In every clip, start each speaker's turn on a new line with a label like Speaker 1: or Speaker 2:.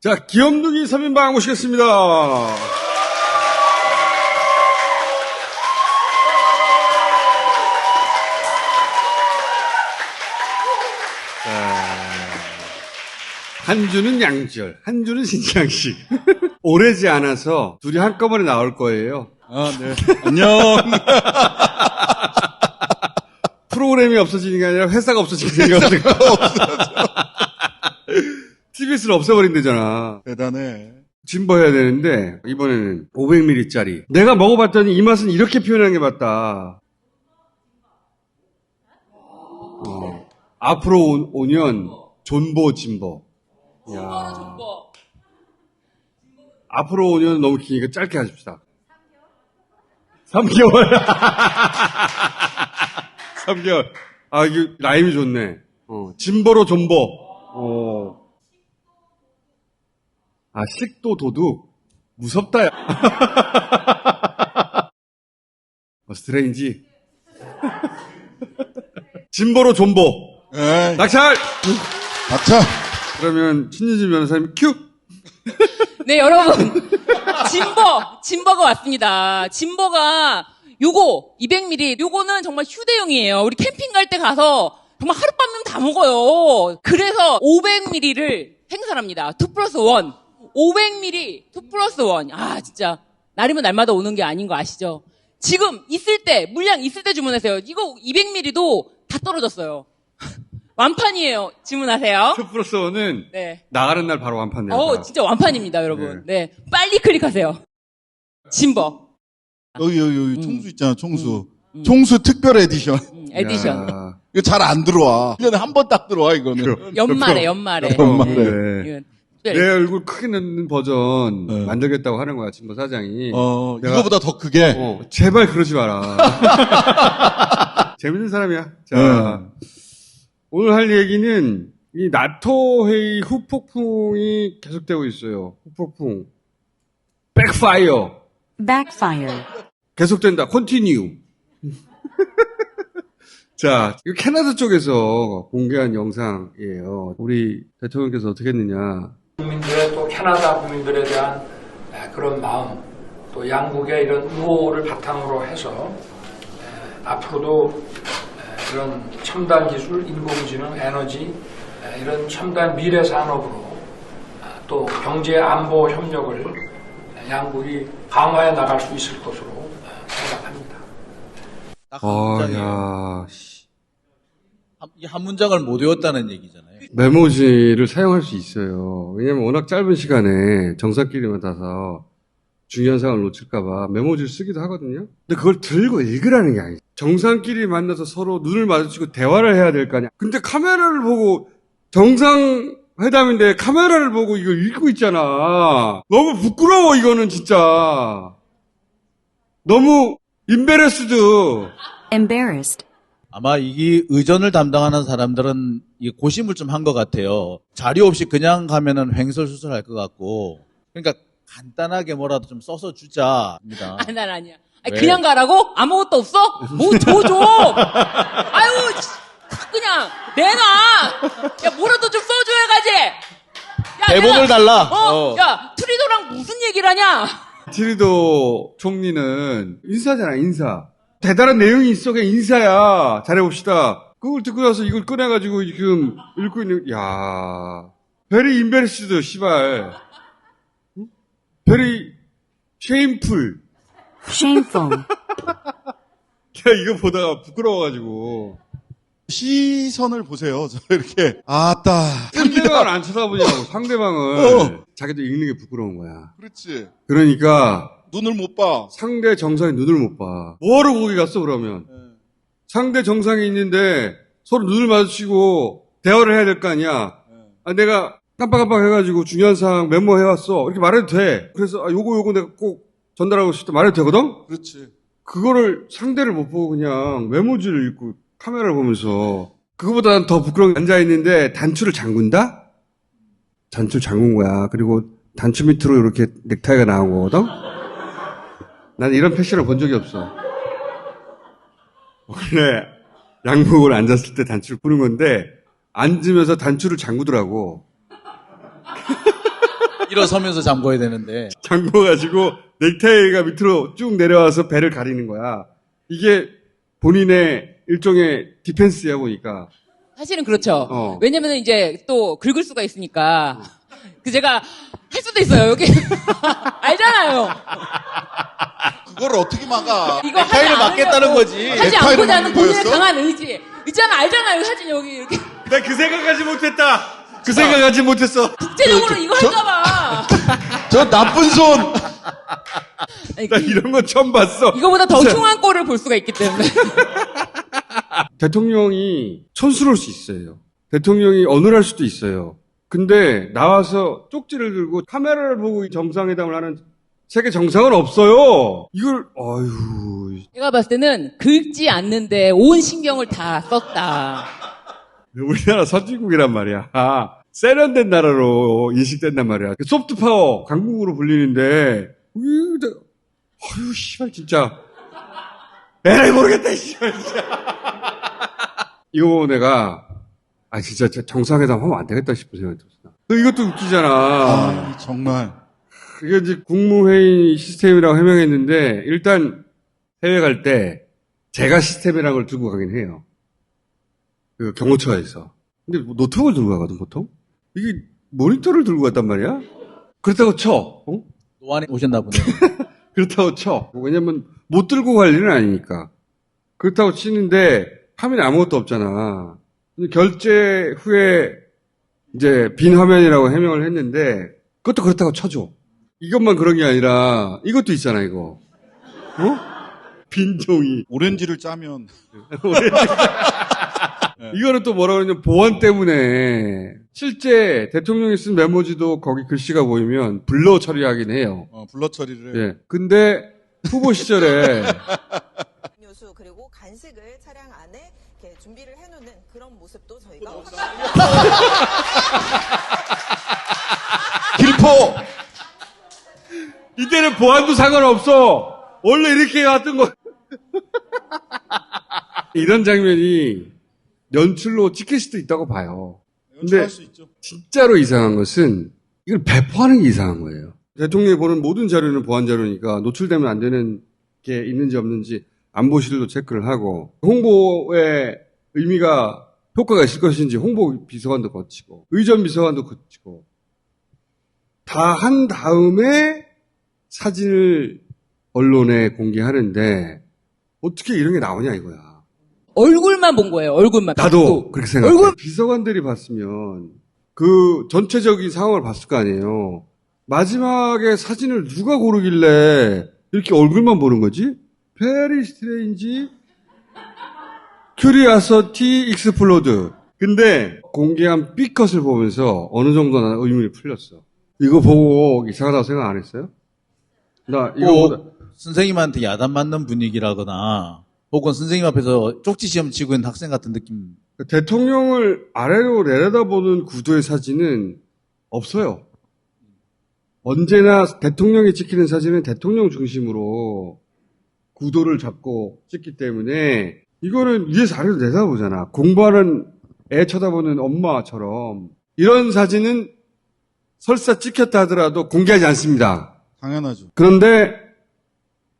Speaker 1: 자, 귀염둥이 3인방 모시겠습니다. 한 주는 양지열, 한 주는 신창식. 오래지 않아서 둘이 한꺼번에 나올 거예요.
Speaker 2: 아, 네. 안녕.
Speaker 1: 프로그램이 없어지는 게 아니라 회사가 없어지게 생겨가지고. TBS를 없애버린대잖아.
Speaker 2: 대단해.
Speaker 1: 진보해야 되는데 이번에는 500ml짜리. 내가 먹어봤더니 이 맛은 이렇게 표현하는 게 맞다. 앞으로 오년 존보 진보. 야. 앞으로 오년 너무 기니까 짧게 하십시다. 3개월. 3개월. 아, 이게 라임이 좋네. 진보로 존보. 아, 식도 도둑. 무섭다, 야. 스트레인지. 진보로 존보.
Speaker 2: 에이.
Speaker 1: 낙찰!
Speaker 2: 낙찰!
Speaker 1: 그러면, 신유진 변호사님, 큐!
Speaker 3: 네, 여러분. 진버가 왔습니다. 진버가 요거, 200ml, 요거는 정말 휴대용이에요. 우리 캠핑 갈 때 가서 정말 하룻밤이면 다 먹어요. 그래서 500ml를 행사합니다. 2+1. 500ml 2+1. 아, 진짜. 날이면 날마다 오는 게 아닌 거 아시죠? 지금 있을 때, 물량 있을 때 주문하세요. 이거 200ml도 다 떨어졌어요. 완판이에요. 주문하세요.
Speaker 1: 2+1은
Speaker 3: 네.
Speaker 1: 나가는 날 바로 완판돼요.
Speaker 3: 진짜 완판입니다, 여러분. 네. 빨리 클릭하세요. 진버.
Speaker 2: 여기 총수 있잖아, 총수. 총수 특별 에디션.
Speaker 3: 에디션.
Speaker 1: 야.
Speaker 2: 이거 잘 안 들어와. 1년에 한 번 딱 들어와, 이거는.
Speaker 3: 연말에.
Speaker 2: 연말에.
Speaker 1: 네.
Speaker 3: 이건
Speaker 1: 내 얼굴 크게 넣는 버전
Speaker 2: 네.
Speaker 1: 만들겠다고 하는 거야, 진보 사장이.
Speaker 2: 이거보다 더 크게.
Speaker 1: 제발 그러지 마라. 재밌는 사람이야. 자, 오늘 할 얘기는 이 나토 회의 후폭풍이 계속되고 있어요. 후폭풍. 백파이어.
Speaker 4: Backfire.
Speaker 1: 계속된다. 컨티뉴. 자, 이거 캐나다 쪽에서 공개한 영상이에요. 우리 대통령께서 어떻게 했느냐.
Speaker 5: 국민들의 또 캐나다 국민들에 대한 그런 마음, 또 양국의 이런 우호를 바탕으로 해서 앞으로도 이런 첨단 기술, 인공지능, 에너지, 이런 첨단 미래 산업으로 또 경제 안보 협력을 양국이 강화해 나갈 수 있을 것으로 생각합니다.
Speaker 2: 딱 한 문장이에요.
Speaker 1: 야,
Speaker 2: 이게 한 문장을 못 외웠다는 얘기잖아요.
Speaker 1: 메모지를 사용할 수 있어요. 왜냐면 워낙 짧은 시간에 정상끼리만 타서 중요한 사항을 놓칠까봐 메모지를 쓰기도 하거든요. 근데 그걸 들고 읽으라는 게 아니죠. 정상끼리 만나서 서로 눈을 마주치고 대화를 해야 될 거 아니야. 근데 카메라를 보고 정상회담인데 카메라를 보고 이거 읽고 있잖아. 너무 부끄러워 이거는 진짜. 너무 임베레스드.
Speaker 4: Embarrassed.
Speaker 6: 아마 이 의전을 담당하는 사람들은 이 고심을 좀 한 것 같아요. 자료 없이 그냥 가면은 횡설수설할 것 같고, 그러니까 간단하게 뭐라도 좀 써서 주자입니다.
Speaker 3: 난 아니야. 아니,
Speaker 6: 왜?
Speaker 3: 그냥 가라고? 아무것도 없어? 뭐 줘 좀. 아유, 그냥 내놔. 야, 뭐라도 좀 써줘야 가지. 야,
Speaker 6: 대본을 달라.
Speaker 3: 야, 트리도랑 무슨 얘기를 하냐?
Speaker 1: 트리도 총리는 인사잖아, 인사. 대단한 내용이 있어, 그냥 인사야. 잘해봅시다. 그걸 듣고 나서 이걸 꺼내가지고 지금 읽고 있는, 야, 베리 인베리스드, 씨발. 베리 쉐임풀.
Speaker 4: Shameful.
Speaker 1: 야, 이거 보다가 부끄러워가지고.
Speaker 2: 시선을 보세요. 저 이렇게. 아따.
Speaker 1: 상대방을 안 쳐다보냐고, 상대방을. 자기도 읽는 게 부끄러운 거야.
Speaker 2: 그렇지.
Speaker 1: 그러니까,
Speaker 2: 눈을 못 봐.
Speaker 1: 상대 정상의 눈을 못 봐. 뭐하러 거기 갔어, 그러면? 상대 정상이 있는데 서로 눈을 마주치고 대화를 해야 될 거 아니야. 아, 내가 깜빡깜빡 해가지고 중요한 사항 메모해왔어. 이렇게 말해도 돼. 그래서 요거 내가 꼭 전달하고 싶다 말해도 되거든?
Speaker 2: 그렇지.
Speaker 1: 그거를 상대를 못 보고 그냥 메모지를 읽고 카메라를 보면서 그거보다는 더 부끄러운 게 앉아있는데 단추를 잠근다? 단추를 잠근 거야. 그리고 단추 밑으로 이렇게 넥타이가 나온 거거든? 난 이런 패션을 본 적이 없어. 원래 양복을 앉았을 때 단추를 푸는 건데 앉으면서 단추를 잠그더라고.
Speaker 6: 일어서면서 잠궈야 되는데.
Speaker 1: 잠궈가지고 넥타이가 밑으로 쭉 내려와서 배를 가리는 거야. 이게 본인의 일종의 디펜스야 보니까.
Speaker 3: 사실은 그렇죠.
Speaker 1: 어.
Speaker 3: 왜냐면 이제 또 긁을 수가 있으니까. 그 제가 할 수도 있어요. 여기 알잖아요.
Speaker 2: 그걸 어떻게 막아?
Speaker 3: 이거 하지
Speaker 6: 넥타이를 막겠다는
Speaker 3: 않으려고.
Speaker 6: 거지.
Speaker 3: 하지
Speaker 2: 넥타이를
Speaker 3: 않고자 하는
Speaker 2: 막는
Speaker 3: 본인의
Speaker 2: 거였어?
Speaker 3: 강한 의지. 있잖아, 알잖아요. 사진 여기 이렇게.
Speaker 1: 나 그 생각하지 못했다. 그 생각하지 못했어.
Speaker 3: 국제적으로 이거 할까봐.
Speaker 2: 저 나쁜 손!
Speaker 3: 아니,
Speaker 1: 나 이런 거 처음 봤어.
Speaker 3: 이거보다 더
Speaker 1: 진짜.
Speaker 3: 흉한 꼴을 볼 수가 있기 때문에.
Speaker 1: 대통령이 촌스러울 수 있어요. 대통령이 어눌할 수도 있어요. 근데 나와서 쪽지를 들고 카메라를 보고 이 정상회담을 하는 세계 정상은 없어요. 이걸 아유.
Speaker 3: 제가 봤을 때는 긁지 않는데 온 신경을 다 썼다.
Speaker 1: 우리나라 선진국이란 말이야. 세련된 나라로 인식된단 말이야. 소프트 파워 강국으로 불리는데 아유 씨발 진짜 에라이 모르겠다 씨발 진짜. 이거 내가 진짜 정상회담 하면 안 되겠다 싶은 생각이 들었어. 이것도 웃기잖아.
Speaker 2: 아, 정말.
Speaker 1: 이게 이제 국무회의 시스템이라고 해명했는데 일단 해외 갈 때 제가 시스템이라는 걸 들고 가긴 해요. 그 경호처에서. 근데 뭐 노트북을 들고 가거든 보통. 이게 모니터를 들고 갔단 말이야. 그렇다고 쳐. 어?
Speaker 6: 노안에 오셨나 보네.
Speaker 1: 그렇다고 쳐. 왜냐면 못 들고 갈 일은 아니니까. 그렇다고 치는데 화면에 아무것도 없잖아. 근데 결제 후에 이제 빈 화면이라고 해명을 했는데 그것도 그렇다고 쳐줘. 이것만 그런 게 아니라 이것도 있잖아 이거. 어? 빈 종이.
Speaker 2: 오렌지를 짜면.
Speaker 1: 이거는 또 뭐라 그러냐면 보안 때문에 실제 대통령이 쓴 메모지도 거기 글씨가 보이면 블러 처리하긴 해요.
Speaker 2: 블러 처리를.
Speaker 1: 예. 근데 후보 시절에
Speaker 7: 음료수 그리고 간식을 차량 안에 이렇게 준비를 해놓는 그런 모습도 저희가
Speaker 2: 길포!
Speaker 1: 이때는 보안도 상관없어. 원래 이렇게 갔던 거. 이런 장면이 연출로 찍힐 수도 있다고 봐요.
Speaker 2: 연출할 수 있죠.
Speaker 1: 진짜로 이상한 것은 이걸 배포하는 게 이상한 거예요. 대통령이 보는 모든 자료는 보안 자료니까 노출되면 안 되는 게 있는지 없는지 안보실도 체크를 하고 홍보의 의미가 효과가 있을 것인지 홍보 비서관도 거치고 의전 비서관도 거치고 다 한 다음에 사진을 언론에 공개하는데 어떻게 이런 게 나오냐 이거야.
Speaker 3: 얼굴만 본 거예요. 얼굴만.
Speaker 1: 나도
Speaker 3: 받고.
Speaker 1: 그렇게 생각해.
Speaker 3: 얼굴
Speaker 1: 비서관들이 봤으면 그 전체적인 상황을 봤을 거 아니에요. 마지막에 사진을 누가 고르길래 이렇게 얼굴만 보는 거지? Very strange, curiosity explode. 근데 공개한 B컷을 보면서 어느 정도 나는 의문이 풀렸어. 이거 보고 이상하다고 생각 안 했어요? 나 이거보다
Speaker 6: 선생님한테 야단 맞는 분위기라거나 혹은 선생님 앞에서 쪽지 시험 치고 있는 학생 같은 느낌.
Speaker 1: 대통령을 아래로 내려다보는 구도의 사진은 없어요. 언제나 대통령이 찍히는 사진은 대통령 중심으로 구도를 잡고 찍기 때문에 이거는 위에서 아래로 내다보잖아. 공부하는 애 쳐다보는 엄마처럼. 이런 사진은 설사 찍혔다 하더라도 공개하지 않습니다.
Speaker 2: 당연하죠.
Speaker 1: 그런데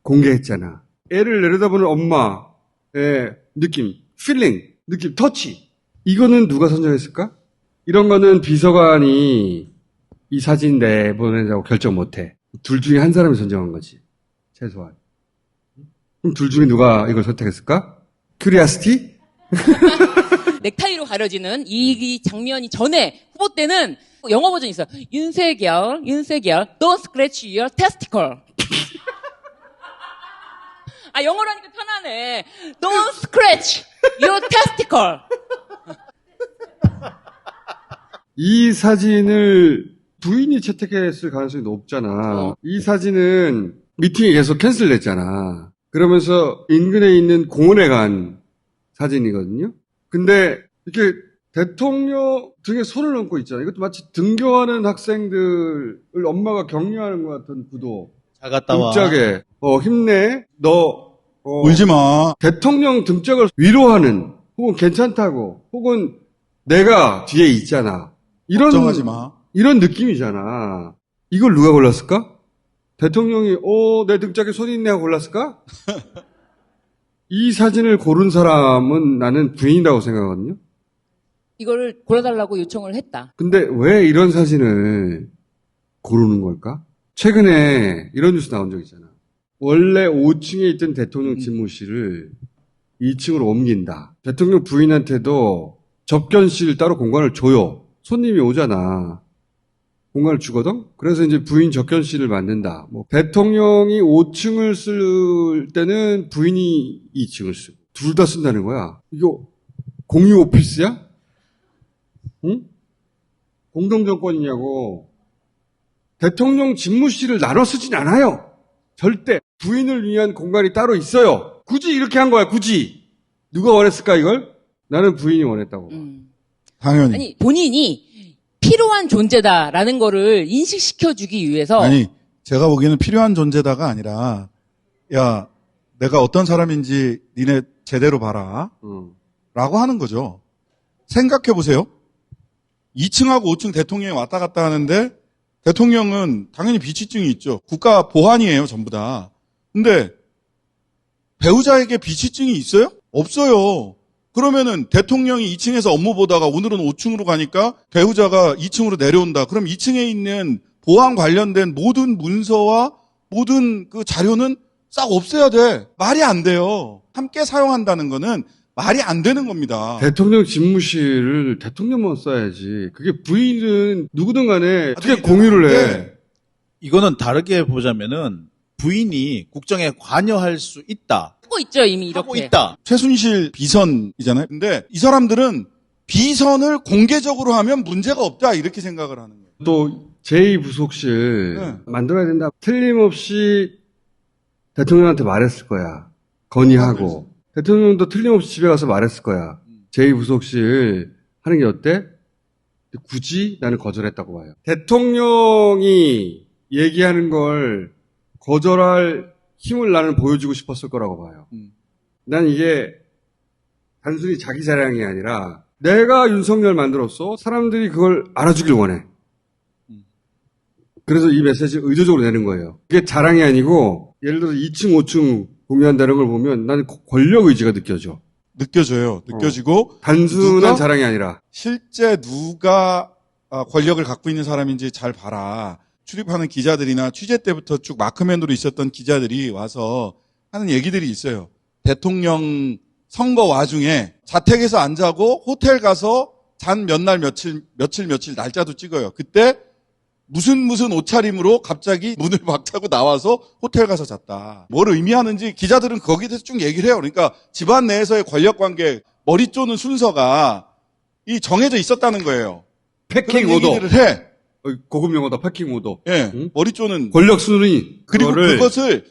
Speaker 1: 공개했잖아. 애를 내려다보는 엄마의 느낌, 필링, 느낌, 터치. 이거는 누가 선정했을까? 이런 거는 비서관이 이 사진 내보내자고 결정 못해. 둘 중에 한 사람이 선정한 거지. 최소한. 그럼 둘 중에 누가 이걸 선택했을까? 큐리아시티?
Speaker 3: 넥타이로 가려지는 이 장면이 전에 후보 때는 영어 버전이 있어요. 윤석열, don't scratch your testicle. 영어로 하니까 편하네. Don't scratch your testicle.
Speaker 1: 이 사진을 부인이 채택했을 가능성이 높잖아. 이 사진은 미팅이 계속 캔슬됐잖아. 그러면서 인근에 있는 공원에 간 사진이거든요. 근데 이렇게 대통령 등에 손을 얹고 있잖아. 이것도 마치 등교하는 학생들을 엄마가 격려하는 것 같은 구도.
Speaker 6: 잘 갔다 와.
Speaker 1: 등짝에 힘내. 너
Speaker 2: 울지 마.
Speaker 1: 대통령 등짝을 위로하는 혹은 괜찮다고 혹은 내가 뒤에 있잖아.
Speaker 2: 걱정하지 마.
Speaker 1: 이런 느낌이잖아. 이걸 누가 골랐을까? 대통령이 내 등짝에 손이 있네 하고 골랐을까? 이 사진을 고른 사람은 나는 부인이라고 생각하거든요.
Speaker 3: 이거를 골라달라고 요청을 했다.
Speaker 1: 근데 왜 이런 사진을 고르는 걸까? 최근에 이런 뉴스 나온 적 있잖아. 원래 5층에 있던 대통령 집무실을 2층으로 옮긴다. 대통령 부인한테도 접견실 따로 공간을 줘요. 손님이 오잖아. 공간을 주거든? 그래서 이제 부인 접견실을 만든다. 뭐, 대통령이 5층을 쓸 때는 부인이 2층을 쓰고, 둘 다 쓴다는 거야. 이거 공유 오피스야? 응? 공동정권이냐고. 대통령 집무실을 나눠 쓰진 않아요. 절대. 부인을 위한 공간이 따로 있어요. 굳이 이렇게 한 거야, 굳이. 누가 원했을까, 이걸? 나는 부인이 원했다고.
Speaker 2: 당연히.
Speaker 3: 아니, 본인이 필요한 존재다라는 거를 인식시켜주기 위해서.
Speaker 2: 아니, 제가 보기에는 필요한 존재다가 아니라, 야, 내가 어떤 사람인지 니네 제대로 봐라. 라고 하는 거죠. 생각해 보세요. 2층하고 5층 대통령이 왔다 갔다 하는데, 대통령은 당연히 비치증이 있죠. 국가 보안이에요, 전부 다. 근데, 배우자에게 비치증이 있어요? 없어요. 그러면은 대통령이 2층에서 업무 보다가 오늘은 5층으로 가니까 배우자가 2층으로 내려온다. 그럼 2층에 있는 보안 관련된 모든 문서와 모든 그 자료는 싹 없애야 돼. 말이 안 돼요. 함께 사용한다는 거는 말이 안 되는 겁니다.
Speaker 1: 대통령 집무실을 대통령만 써야지. 그게 부인은 누구든 간에 어떻게
Speaker 2: 아니,
Speaker 1: 공유를 해.
Speaker 2: 네.
Speaker 6: 이거는 다르게 보자면은 부인이 국정에 관여할 수 있다.
Speaker 3: 하고 있죠, 이미 이렇게.
Speaker 6: 하고 있다.
Speaker 2: 최순실 비선이잖아요. 근데 이 사람들은 비선을 공개적으로 하면 문제가 없다 이렇게 생각을 하는 거예요.
Speaker 1: 또 제2부속실
Speaker 2: 네.
Speaker 1: 만들어야 된다. 틀림없이 대통령한테 말했을 거야. 건의하고. 대통령도 틀림없이 집에 가서 말했을 거야. 제2부속실 하는 게 어때? 굳이 나는 거절했다고 봐요. 대통령이 얘기하는 걸 거절할 힘을 나는 보여주고 싶었을 거라고 봐요. 난 이게 단순히 자기 자랑이 아니라 내가 윤석열 만들었어. 사람들이 그걸 알아주길 원해. 그래서 이 메시지를 의도적으로 내는 거예요. 그게 자랑이 아니고 예를 들어서 2층, 5층 공유한다는 걸 보면 나는 권력 의지가 느껴져.
Speaker 2: 느껴져요. 느껴지고
Speaker 1: 단순한
Speaker 2: 누가?
Speaker 1: 자랑이 아니라.
Speaker 2: 실제 누가 권력을 갖고 있는 사람인지 잘 봐라. 출입하는 기자들이나 취재 때부터 쭉 마크맨으로 있었던 기자들이 와서 하는 얘기들이 있어요. 대통령 선거 와중에 자택에서 안 자고 호텔 가서 잔 몇 날 며칠 날짜도 찍어요. 그때 무슨 옷차림으로 갑자기 문을 박차고 나와서 호텔 가서 잤다. 뭘 의미하는지 기자들은 거기에 대해서 쭉 얘기를 해요. 그러니까 집안 내에서의 권력관계, 머리 쪼는 순서가 이 정해져 있었다는 거예요.
Speaker 1: 패킹
Speaker 2: 그런
Speaker 1: 오더.
Speaker 2: 얘기를 해.
Speaker 1: 고급 용어다. 패킹 오더.
Speaker 2: 예,
Speaker 1: 응?
Speaker 2: 머리 쪼는.
Speaker 1: 권력 순위.
Speaker 2: 그리고
Speaker 1: 그거를
Speaker 2: 그것을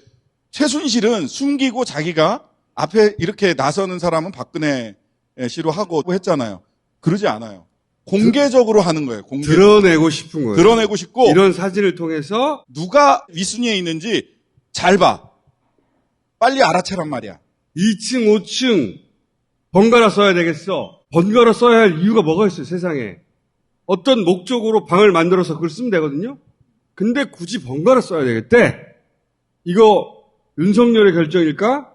Speaker 2: 최순실은 숨기고 자기가 앞에 이렇게 나서는 사람은 박근혜 씨로 하고 했잖아요. 그러지 않아요. 공개적으로 하는 거예요.
Speaker 1: 드러내고 싶은 거예요.
Speaker 2: 드러내고 싶고
Speaker 1: 이런 사진을 통해서
Speaker 2: 누가 윗순위에 있는지 잘 봐. 빨리 알아채란 말이야.
Speaker 1: 2층, 5층 번갈아 써야 되겠어. 번갈아 써야 할 이유가 뭐가 있어요, 세상에. 어떤 목적으로 방을 만들어서 그걸 쓰면 되거든요. 근데 굳이 번갈아 써야 되겠대. 이거 윤석열의 결정일까?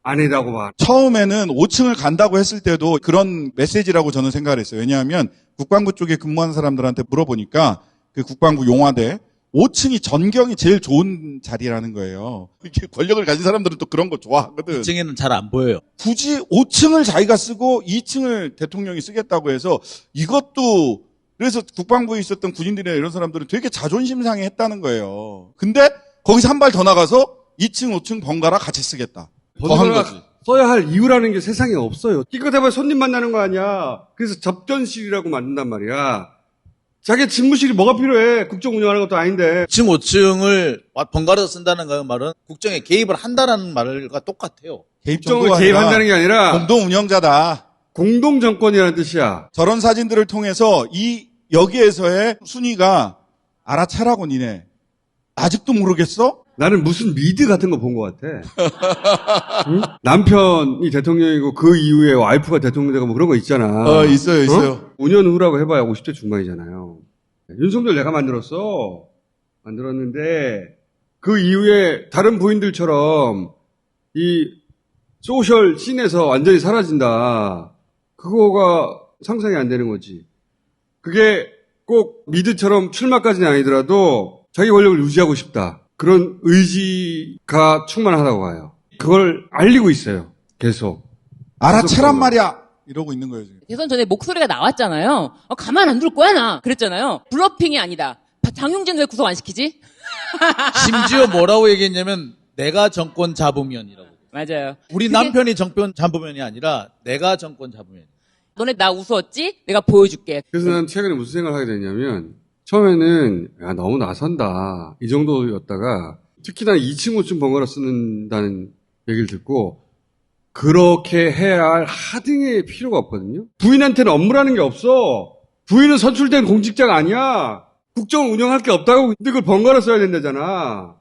Speaker 1: 아니라고 봐.
Speaker 2: 처음에는 5층을 간다고 했을 때도 그런 메시지라고 저는 생각을 했어요. 왜냐하면 국방부 쪽에 근무하는 사람들한테 물어보니까 그 국방부 용화대 5층이 전경이 제일 좋은 자리라는 거예요. 이렇게 권력을 가진 사람들은 또 그런 거 좋아하거든.
Speaker 6: 2층에는 잘 안 보여요.
Speaker 2: 굳이 5층을 자기가 쓰고 2층을 대통령이 쓰겠다고 해서 이것도 그래서 국방부에 있었던 군인들이나 이런 사람들은 되게 자존심 상해 했다는 거예요. 근데 거기서 한 발 더 나가서 2층, 5층 번갈아 같이 쓰겠다. 더 한
Speaker 1: 번갈아
Speaker 2: 거지.
Speaker 1: 써야 할 이유라는 게 세상에 없어요. 이거 해봐야 손님 만나는 거 아니야. 그래서 접견실이라고 만든단 말이야. 자기 집무실이 뭐가 필요해. 국정 운영하는 것도 아닌데.
Speaker 6: 2층, 5층을 번갈아서 쓴다는 그 말은 국정에 개입을 한다라는 말과 똑같아요.
Speaker 2: 개입
Speaker 1: 국정을
Speaker 2: 정도가 아니라
Speaker 1: 개입한다는 게 아니라
Speaker 2: 공동 운영자다.
Speaker 1: 공동정권이라는 뜻이야.
Speaker 2: 저런 사진들을 통해서 여기에서의 순위가 알아차라고 니네. 아직도 모르겠어?
Speaker 1: 나는 무슨 미드 같은 거 본 것 같아. 응? 남편이 대통령이고 그 이후에 와이프가 대통령 되고 뭐 그런 거 있잖아.
Speaker 2: 있어요.
Speaker 1: 5년 후라고 해봐야 50대 중반이잖아요. 윤석열 내가 만들었어. 만들었는데 그 이후에 다른 부인들처럼 이 소셜 씬에서 완전히 사라진다. 그거가 상상이 안 되는 거지. 그게 꼭 미드처럼 출마까지는 아니더라도 자기 권력을 유지하고 싶다. 그런 의지가 충만하다고 봐요. 그걸 알리고 있어요. 계속.
Speaker 2: 알아채란 말이야! 이러고 있는 거예요, 지금.
Speaker 3: 대선 전에 목소리가 나왔잖아요. 가만 안 둘 거야, 나. 그랬잖아요. 블러핑이 아니다. 장용진 왜 구속 안 시키지?
Speaker 6: 심지어 뭐라고 얘기했냐면 내가 정권 잡으면이라고.
Speaker 3: 맞아요.
Speaker 6: 우리 남편이 정권 잡으면이 아니라 내가 정권 잡으면.
Speaker 3: 너네 나 우스웠지? 내가 보여줄게.
Speaker 1: 그래서 난 최근에 무슨 생각을 하게 됐냐면 처음에는 야 너무 나선다 이 정도였다가 특히나 2층 5층 번갈아 쓰는다는 얘기를 듣고 그렇게 해야 할 하등의 필요가 없거든요. 부인한테는 업무라는 게 없어. 부인은 선출된 공직자가 아니야. 국정을 운영할 게 없다고. 근데 그걸 번갈아 써야 된다잖아.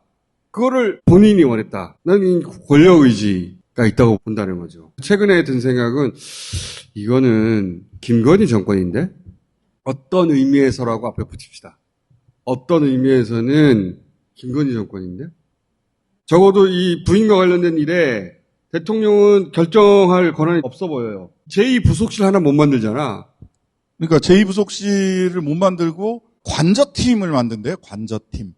Speaker 1: 그거를 본인이 원했다. 나는 권력의지가 있다고 본다는 거죠. 최근에 든 생각은 이거는 김건희 정권인데 어떤 의미에서라고 앞에 붙입시다. 어떤 의미에서는 김건희 정권인데 적어도 이 부인과 관련된 일에 대통령은 결정할 권한이 없어 보여요. 제2부속실 하나 못 만들잖아.
Speaker 2: 그러니까 제2부속실을 못 만들고 관저팀을 만든대요, 관저팀.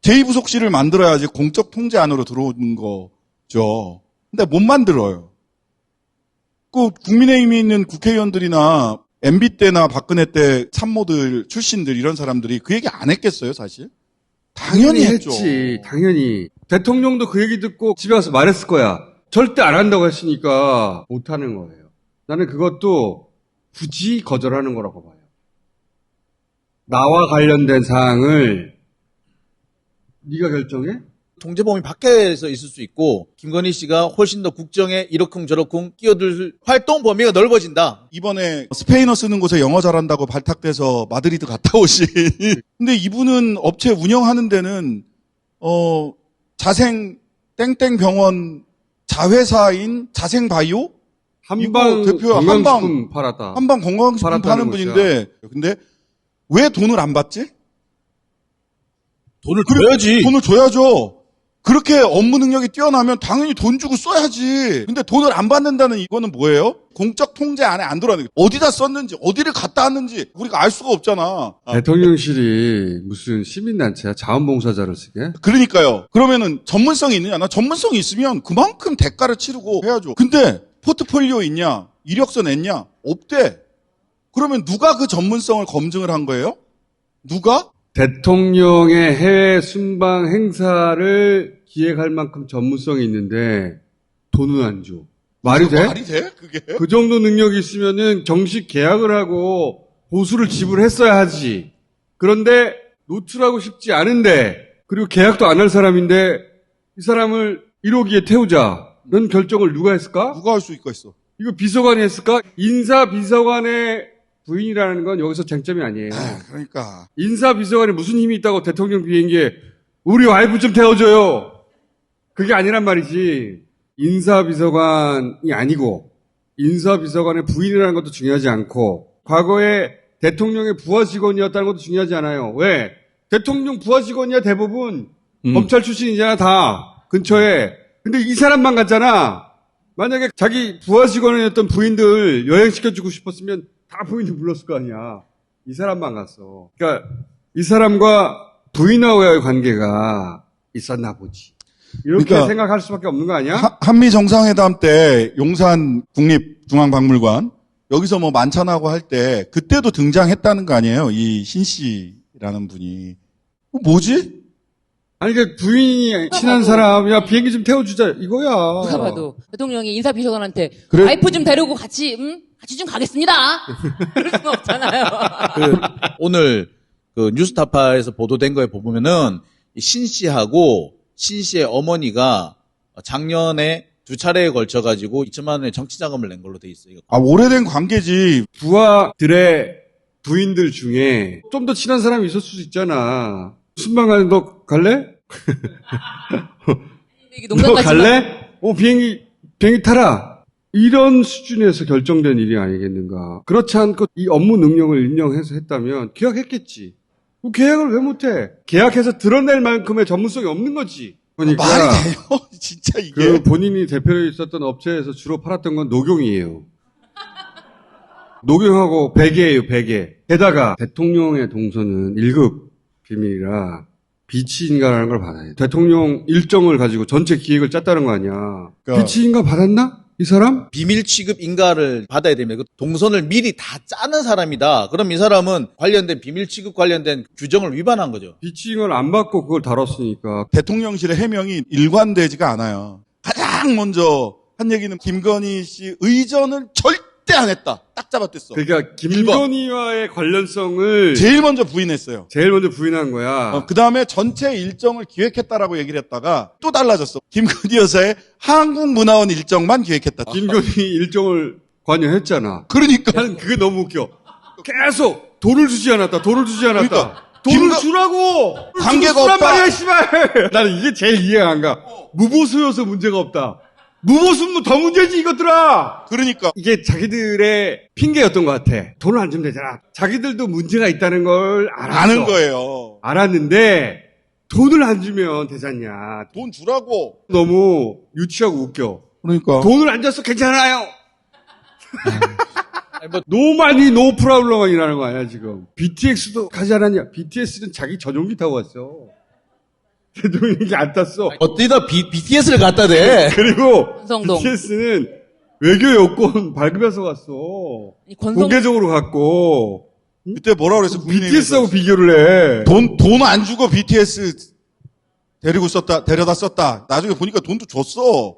Speaker 2: 제2부속실을 만들어야지 공적 통제 안으로 들어오는 거죠. 근데 못 만들어요. 그 국민의힘에 있는 국회의원들이나 MB 때나 박근혜 때 참모들 출신들 이런 사람들이 그 얘기 안 했겠어요, 사실? 당연히 했죠.
Speaker 1: 했지. 당연히. 대통령도 그 얘기 듣고 집에 가서 말했을 거야. 절대 안 한다고 했으니까 못 하는 거예요. 나는 그것도 굳이 거절하는 거라고 봐요. 나와 관련된 사항을 네가 결정해?
Speaker 6: 통제범위 밖에서 있을 수 있고 김건희 씨가 훨씬 더 국정에 이러쿵저러쿵 끼어들 활동 범위가 넓어진다.
Speaker 2: 이번에 스페인어 쓰는 곳에 영어 잘한다고 발탁돼서 마드리드 갔다 오신. 근데 이분은 업체 운영하는 데는 자생 땡땡 병원 자회사인 자생바이오?
Speaker 1: 한방
Speaker 2: 이거 대표
Speaker 1: 건강식품 팔았다.
Speaker 2: 한방 건강식품
Speaker 1: 팔았다는
Speaker 2: 파는 분인데 근데 왜 돈을 안 받지?
Speaker 6: 돈을 줘야지.
Speaker 2: 돈을 줘야죠. 그렇게 업무 능력이 뛰어나면 당연히 돈 주고 써야지. 근데 돈을 안 받는다는 이거는 뭐예요? 공적 통제 안에 안 들어가는 거예요. 어디다 썼는지, 어디를 갔다 왔는지 우리가 알 수가 없잖아.
Speaker 1: 대통령실이 무슨 시민단체야? 자원봉사자를 쓰게?
Speaker 2: 그러니까요. 그러면은 전문성이 있느냐? 나 전문성이 있으면 그만큼 대가를 치르고 해야죠. 근데 포트폴리오 있냐? 이력서 냈냐? 없대. 그러면 누가 그 전문성을 검증을 한 거예요? 누가?
Speaker 1: 대통령의 해외 순방 행사를 기획할 만큼 전문성이 있는데 돈은 안 줘. 말이 돼?
Speaker 2: 말이 돼? 그게?
Speaker 1: 그 정도 능력이 있으면은 정식 계약을 하고 보수를 지불했어야 하지. 그런데 노출하고 싶지 않은데 그리고 계약도 안 할 사람인데 이 사람을 1호기에 태우자는 결정을 누가 했을까?
Speaker 2: 누가 할 수 있겠어?
Speaker 1: 이거 비서관이 했을까? 인사비서관의 부인이라는 건 여기서 쟁점이 아니에요.
Speaker 2: 그러니까.
Speaker 1: 인사비서관에 무슨 힘이 있다고 대통령 비행기에 우리 와이프 좀 태워줘요. 그게 아니란 말이지. 인사비서관이 아니고 인사비서관의 부인이라는 것도 중요하지 않고 과거에 대통령의 부하 직원이었다는 것도 중요하지 않아요. 왜? 대통령 부하 직원이야 대부분 검찰 출신이잖아 다 근처에. 근데 이 사람만 갔잖아. 만약에 자기 부하 직원이었던 부인들 여행시켜주고 싶었으면 다 부인을 불렀을 거 아니야. 이 사람만 갔어. 그러니까 이 사람과 부인하고의 관계가 있었나 보지. 이렇게
Speaker 2: 그러니까
Speaker 1: 생각할 수밖에 없는 거 아니야?
Speaker 2: 한미 정상회담 때 용산 국립중앙박물관 여기서 뭐 만찬하고 할 때 그때도 등장했다는 거 아니에요? 이 신 씨라는 분이. 뭐지?
Speaker 1: 아니 그 부인이 친한 사람 야 비행기 좀 태워주자 이거야.
Speaker 3: 누가 봐도 대통령이 인사비서관한테
Speaker 2: 그래?
Speaker 3: 와이프 좀 데리고 같이 좀 가겠습니다. 그럴 수는 없잖아요.
Speaker 6: 오늘 그 뉴스타파에서 보도된 거에 보면은 이 신 씨하고 신 씨의 어머니가 작년에 2차례에 걸쳐가지고 2천만 원의 정치자금을 낸 걸로 돼 있어요.
Speaker 2: 아, 오래된 관계지.
Speaker 1: 부하들의 부인들 중에 좀 더 친한 사람이 있을 수도 있잖아. 순방 가는 너 갈래?
Speaker 3: 이게
Speaker 1: 너
Speaker 3: 농담 같지만
Speaker 1: 갈래? 비행기 타라. 이런 수준에서 결정된 일이 아니겠는가. 그렇지 않고 이 업무 능력을 인정해서 했다면 기각했겠지. 그 계약을 왜 못해? 계약해서 드러낼 만큼의 전문성이 없는 거지. 그러니까
Speaker 2: 말이 돼요? 진짜 이게.
Speaker 1: 그 본인이 대표로 있었던 업체에서 주로 팔았던 건 녹용이에요. 녹용하고 베개예요, 베개. 게다가 대통령의 동선은 1급 비밀이라 비치인가라는 걸 받아요. 대통령 일정을 가지고 전체 기획을 짰다는 거 아니야.
Speaker 2: 그러니까
Speaker 1: 비치인가 받았나? 이 사람?
Speaker 6: 비밀 취급 인가를 받아야 됩니다. 그 동선을 미리 다 짜는 사람이다. 그럼 이 사람은 관련된 비밀 취급 관련된 규정을 위반한 거죠.
Speaker 1: 비치인가를 안 받고 그걸 다뤘으니까.
Speaker 2: 대통령실의 해명이 일관되지가 않아요. 가장 먼저 한 얘기는 김건희 씨 의전을 절대 안 했다. 딱 잡아댔어.
Speaker 1: 그러니까 김건희와의 관련성을
Speaker 2: 제일 먼저 부인했어요.
Speaker 1: 제일 먼저 부인한 거야.
Speaker 2: 그 다음에 전체 일정을 기획했다라고 얘기를 했다가 또 달라졌어. 김건희 여사의 한국문화원 일정만 기획했다.
Speaker 1: 김건희 일정을 관여했잖아.
Speaker 2: 그러니까.
Speaker 1: 나는 그게 너무 웃겨. 계속 돈을 주지 않았다. 돈을 주지 않았다.
Speaker 2: 그러니까.
Speaker 1: 돈을 주라고.
Speaker 2: 관계가
Speaker 1: 주란
Speaker 2: 없다.
Speaker 1: 말이야, 씨발. 나는 이게 제일 이해가 안 가. 무보수여서 문제가 없다. 무보수면 더 문제지 이것들아.
Speaker 2: 그러니까.
Speaker 1: 이게 자기들의 핑계였던 것 같아. 돈을 안 주면 되잖아. 자기들도 문제가 있다는 걸 알았어.
Speaker 2: 아는 거예요.
Speaker 1: 알았는데 돈을 안 주면 되잖냐.
Speaker 2: 돈 주라고.
Speaker 1: 너무 유치하고 웃겨.
Speaker 2: 그러니까.
Speaker 1: 돈을 안 줬어 괜찮아요. 노마니 노 프라블럼이라는 거 아니야 지금. BTX도 가지 않았냐. BTS는 자기 전용기 타고 왔어. 전용기 안 탔어.
Speaker 6: 어디다 BTS를 갖다 대.
Speaker 1: 그리고
Speaker 3: 권성동.
Speaker 1: BTS는 외교 여권 밝으면서 갔어.
Speaker 3: 이 권성
Speaker 1: 공개적으로 갔고.
Speaker 2: 그때 뭐라 그랬어?
Speaker 1: BTS하고 비교를 해.
Speaker 2: 돈 안 주고 BTS 데려다 썼다. 나중에 보니까 돈도 줬어.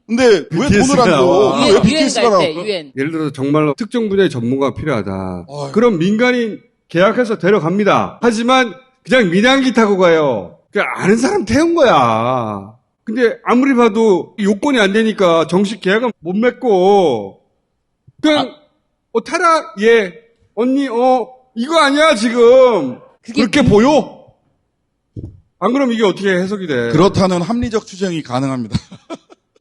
Speaker 2: 근데 왜
Speaker 1: BTS 가
Speaker 2: 돈을 안 줘?
Speaker 1: 나와.
Speaker 2: 왜
Speaker 3: 유엔
Speaker 2: BTS가
Speaker 3: 갈
Speaker 2: 나와?
Speaker 3: 때 유엔.
Speaker 1: 예를 들어서 정말로 특정 분야의 전문가가 필요하다.
Speaker 2: 어휴.
Speaker 1: 그럼 민간인 계약해서 데려갑니다. 하지만 그냥 민항기 타고 가요. 그냥 아는 사람 태운 거야. 근데 아무리 봐도 요건이 안 되니까 정식 계약은 못 맺고 그냥 타라 예 언니 이거 아니야 지금 그렇게 보여? 안 그럼 이게 어떻게 해석이 돼?
Speaker 2: 그렇다는 합리적 추정이 가능합니다.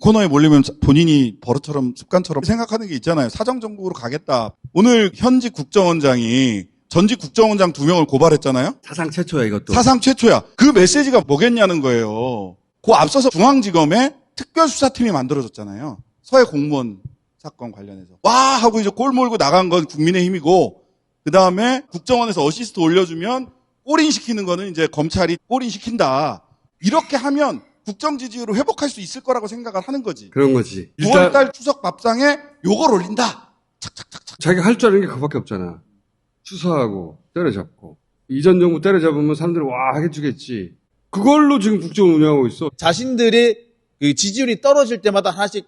Speaker 2: 코너에 몰리면 본인이 버릇처럼 습관처럼 생각하는 게 있잖아요. 사정정국으로 가겠다. 오늘 현직 국정원장이 전직 국정원장 2명을 고발했잖아요.
Speaker 1: 사상 최초야 이것도.
Speaker 2: 사상 최초야. 그 메시지가 뭐겠냐는 거예요. 그 앞서서 중앙지검에 특별수사팀이 만들어졌잖아요. 서해 공무원 사건 관련해서. 와 하고 이제 꼴 몰고 나간 건 국민의힘이고 그 다음에 국정원에서 어시스트 올려주면 골인시키는 거는 이제 검찰이 골인시킨다. 이렇게 하면 국정 지지율을 회복할 수 있을 거라고 생각을 하는 거지.
Speaker 1: 그런 거지.
Speaker 2: 9월달 추석 밥상에 요걸 올린다.
Speaker 1: 자기가 할 줄 아는 게 그거밖에 없잖아. 수사하고 때려잡고. 이전 정부 때려잡으면 사람들이 와 해주겠지. 그걸로 지금 국정을 운영하고 있어.
Speaker 6: 자신들이 그 지지율이 떨어질 때마다 하나씩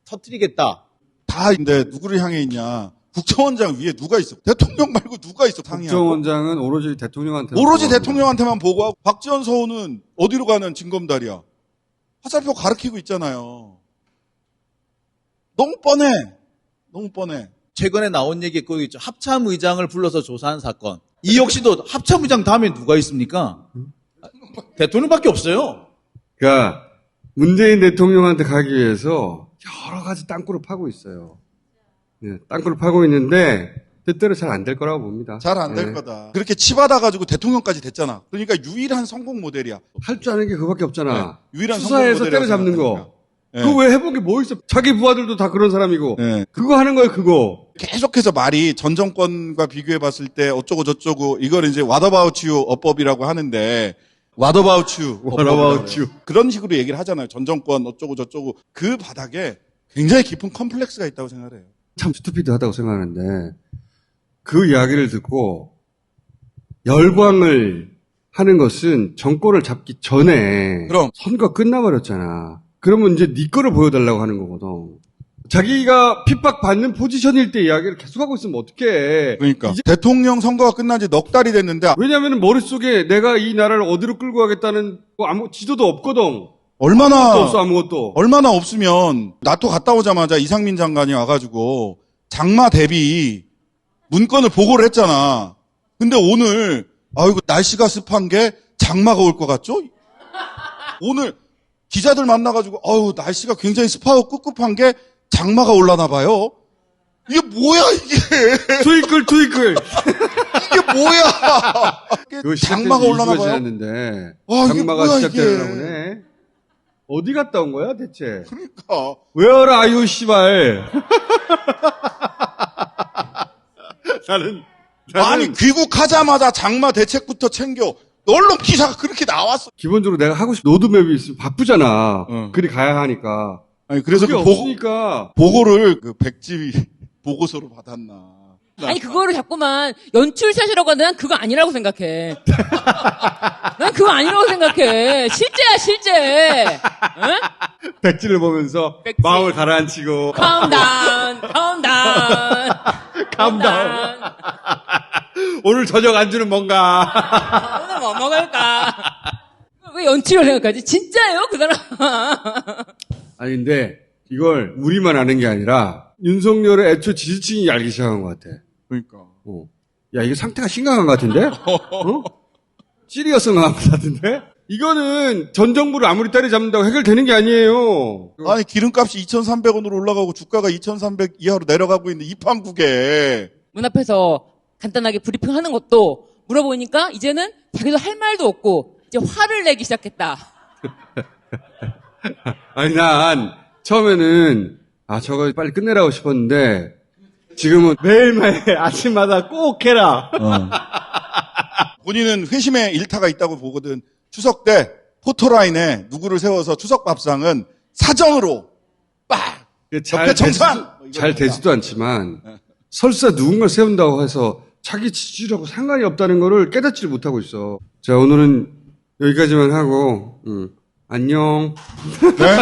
Speaker 6: 터뜨리겠다.
Speaker 2: 다 근데 누구를 향해 있냐. 국정원장 위에 누가 있어? 대통령 말고 누가 있어? 상의하고.
Speaker 1: 국정원장은 오로지 대통령한테.
Speaker 2: 오로지 대통령한테만 보고하고 박지원 서우는 어디로 가는 징검다리야. 화살표 가리키고 있잖아요. 너무 뻔해. 너무 뻔해.
Speaker 6: 최근에 나온 얘기 그거 있죠. 합참의장을 불러서 조사한 사건. 이 역시도 합참의장 다음에 누가 있습니까? 대통령밖에 없어요.
Speaker 1: 그러니까 문재인 대통령한테 가기 위해서 여러 가지 땅굴을 파고 있어요. 네, 땅굴을 파고 있는데 뜻대로 잘 안 될 거라고 봅니다.
Speaker 2: 잘 안 될 거다. 그렇게 치받아가지고 대통령까지 됐잖아. 그러니까 유일한 성공 모델이야.
Speaker 1: 할 줄 아는 게 그거밖에 없잖아.
Speaker 2: 네, 유일한
Speaker 1: 수사해서
Speaker 2: 성공
Speaker 1: 때려잡는
Speaker 2: 모델이라고
Speaker 1: 거.
Speaker 2: 네.
Speaker 1: 그거 왜 해본 게 뭐 있어? 자기 부하들도 다 그런 사람이고.
Speaker 2: 네.
Speaker 1: 그거 하는 거예요, 그거.
Speaker 2: 계속해서 말이 전 정권과 비교해 봤을 때 어쩌고 저쩌고 이걸 이제 what about you 어법이라고 하는데 what about you
Speaker 1: What about you?
Speaker 2: 그런 식으로 얘기를 하잖아요. 전 정권 어쩌고 저쩌고 그 바닥에 굉장히 깊은 컴플렉스가 있다고 생각을 해요.
Speaker 1: 참 스투피드하다고 생각하는데 그 이야기를 듣고 열광을 하는 것은 정권을 잡기 전에
Speaker 2: 그럼.
Speaker 1: 선거 끝나버렸잖아. 그러면 이제 네 거를 보여달라고 하는 거거든. 자기가 핍박받는 포지션일 때 이야기를 계속하고 있으면 어떡해.
Speaker 2: 그러니까
Speaker 1: 이제-
Speaker 2: 대통령 선거가 끝난 지 넉 달이 됐는데
Speaker 1: 왜냐하면 머릿속에 내가 이 나라를 어디로 끌고 가겠다는 뭐 아무 지도도 없거든.
Speaker 2: 얼마나
Speaker 1: 아무것도 없어 아무것도.
Speaker 2: 얼마나 없으면 나토 갔다 오자마자 이상민 장관이 와가지고 장마 대비 문건을 보고를 했잖아. 근데 오늘 아이고 날씨가 습한 게 장마가 올 것 같죠? 오늘 기자들 만나가지고 날씨가 굉장히 습하고 꿉꿉한 게 장마가 올라나 봐요. 이게 뭐야, 이게.
Speaker 1: 트위클, 트위클.
Speaker 2: 이게 뭐야. 장마가 올라나 봐요.
Speaker 1: 지났는데.
Speaker 2: 와, 이게
Speaker 1: 장마가
Speaker 2: 뭐야,
Speaker 1: 시작되나
Speaker 2: 이게.
Speaker 1: 보네. 어디 갔다 온 거야, 대체?
Speaker 2: 그러니까.
Speaker 1: Where are you, 씨발. 나는
Speaker 2: 아니, 귀국하자마자 장마 대책부터 챙겨. 언론 기사가 그렇게 나왔어.
Speaker 1: 기본적으로 내가 하고 싶은 로드맵이 있으면 바쁘잖아.
Speaker 2: 응.
Speaker 1: 그리 가야 하니까.
Speaker 2: 아니, 그래서
Speaker 1: 그게
Speaker 2: 그
Speaker 1: 없으니까.
Speaker 2: 보고를 그 백지 보고서로 받았나.
Speaker 3: 아니 그거를 자꾸만 연출샷이라고 하는데 난 그거 아니라고 생각해. 난 그거 아니라고 생각해. 실제야 실제. 응?
Speaker 1: 백지를 보면서
Speaker 3: 백지.
Speaker 1: 마음을 가라앉히고.
Speaker 3: Calm down, calm down, calm down.
Speaker 1: 오늘 저녁 안주는 뭔가.
Speaker 3: 오늘 뭐 먹을까? 왜 연출을 생각하지? 진짜예요 그 사람.
Speaker 1: 아니 근데 이걸 우리만 아는 게 아니라 윤석열의 애초 지지층이 알기 시작한 것 같아.
Speaker 2: 그러니까.
Speaker 1: 야 이게 상태가 심각한 것 같은데? 시리어스한 것 같은데? 이거는 전 정부를 아무리 때려잡는다고 해결되는 게 아니에요.
Speaker 2: 아니, 기름값이 2,300원으로 올라가고 주가가 2,300 이하로 내려가고 있는 이 판국에.
Speaker 3: 문 앞에서 간단하게 브리핑하는 것도 물어보니까 이제는 자기도 할 말도 없고 이제 화를 내기 시작했다.
Speaker 1: 아니 난 처음에는 저거 빨리 끝내라고 싶었는데 지금은 매일매일 아침마다 꼭 해라.
Speaker 2: 본인은 회심의 일타가 있다고 보거든. 추석 때 포토라인에 누구를 세워서 추석 밥상은 사정으로 빡! 옆에 청산!
Speaker 1: 잘 되지도 않지만 설사 누군가를 세운다고 해서 자기 지지율하고 상관이 없다는 거를 깨닫지를 못하고 있어. 자 오늘은 여기까지만 하고 안녕.
Speaker 2: 네?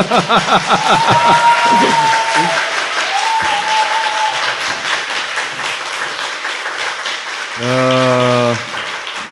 Speaker 1: 아...